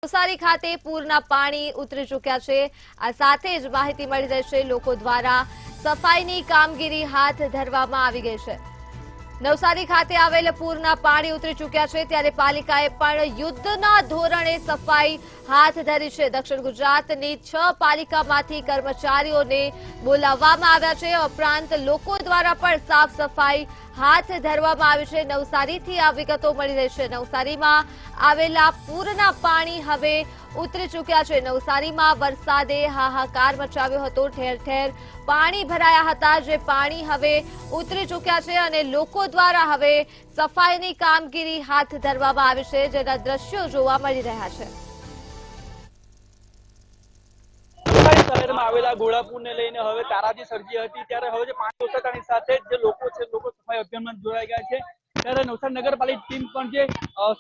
નવસારી ખાતે પૂરના પાણી ઉતરી ચૂક્યા છે। આ સાથે જ માહિતી મળી રહી છે લોકો દ્વારા સફાઈની કામગીરી હાથ ધરવામાં આવી ગઈ છે। નવસારી ખાતે આવેલ પૂરના પાણી ઉતરી ચૂક્યા છે ત્યારે પાલિકાએ પણ યુદ્ધના ધોરણે સફાઈ હાથ ધરી છે। દક્ષિણ ગુજરાતની 6 પાલિકામાંથી કર્મચારીઓને બોલાવવામાં આવ્યા છે। ઉપરાંત લોકો દ્વારા પણ સાફ સફાઈ હાથ ધરવામાં આવી છે। નવસારીથી આ વિગતો મળી રહી છે। નવસારીમાં આવેલા પૂરના પાણી હવે ઉતરી ચૂક્યા છે। નવસારીમાં વરસાદે હાહાકાર મચાવ્યો હતો। ઠેર ઠેર પાણી ભરાયા હતા, જે પાણી હવે ઉતરી ચૂક્યા છે અને લોકો દ્વારા હવે સફાઈની કામગીરી હાથ ધરવામાં આવી છે, જેના દ્રશ્યો જોવા મળી રહ્યા છે। શહેરમાં આવેલા ઘોડાપુરને લઈને હવે તારાજી સર્જી હતી, ત્યારે હવે જે પાણી ઓસરતાની સાથે જે લોકો છે લોકો સફાઈ અભિયાનમાં જોડાઈ ગયા છે। ત્યારે નવસારી નગરપાલિકા ટીમ પણ જે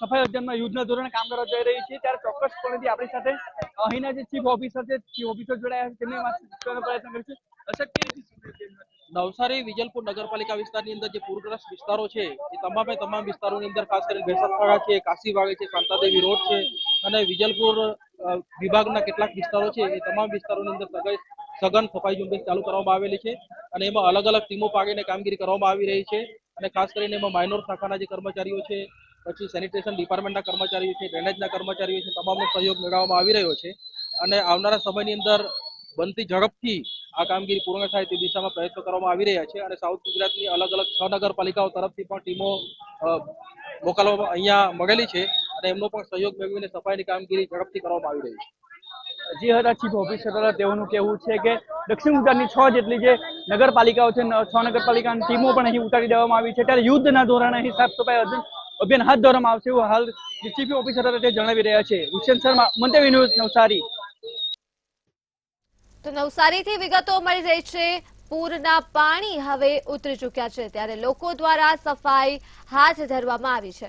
સફાઈ અભિયાનમાં યુદ્ધના ધોરણે કામ કરવા જઈ રહી છે। ત્યારે ચોક્કસપણે આપણી સાથે અહીંના જે ચીફ ઓફિસર છે, ચીફ ઓફિસર જોડાયા છે, તેમની વાત કરવાનો પ્રયત્ન કરીશું। નવસારી વિજલપુર નગરપાલિકા વિસ્તારની અંદર જે પૂરગ્રસ્ત વિસ્તારો છે એ તમામ વિસ્તારોની અંદર ખાસ કરીને ભેસાથાળા છે, કાશીવાડી છે, શાંતાદેવી રોડ છે અને વિજલપુર વિભાગના કેટલાક વિસ્તારો છે એ તમામ વિસ્તારોની અંદર સઘન સફાઈ ઝુંબેશ ચાલુ કરવામાં આવેલી છે અને એમાં અલગ અલગ ટીમો પાડીને કામગીરી કરવામાં આવી રહી છે અને ખાસ કરીને એમાં માઇનોર શાખાના જે કર્મચારીઓ છે, પછી સેનિટેશન ડિપાર્ટમેન્ટના કર્મચારીઓ છે, ડ્રેનેજના કર્મચારીઓ છે, તમામનો સહયોગ મેળવવામાં આવી રહ્યો છે અને આવનારા સમયની અંદર બનતી ઝડપથી આ કામગીરી પૂર્ણ થાય તે દિશામાં પ્રયત્નો કરવામાં આવી રહ્યા છે અને સાઉથ ગુજરાતની અલગ અલગ 6 નગરપાલિકાઓ તરફથી પણ ટીમો મોકલવામાં અહીંયા મળેલી છે અને એમનો પણ સહયોગ મેળવીને સફાઈની કામગીરી ઝડપથી કરવામાં આવી રહી છે। જે હતા ચીફ ઓફિસર હતા તેઓનું કહેવું છે કે દક્ષિણ ગુજરાતની 6 જેટલી જે નગરપાલિકાઓ છે, 6 નગરપાલિકાની ટીમો પણ અહીં ઉતારી દેવામાં આવી છે। ત્યારે યુદ્ધના ધોરણે અહીં સાફ સફાઈ અભિયાન હાથ ધરવામાં આવશે એવું હાલ જે ચીફ ઓફિસર હતા તે જણાવી રહ્યા છે। હુસેન શર્મા, મંતવ્ય ન્યૂઝ, નવસારી। તો નવસારીથી વિગતો મળી રહી છે। પૂરના પાણી હવે ઉતરી ચૂક્યા છે ત્યારે લોકો દ્વારા સફાઈ હાથ ધરવામાં આવી છે।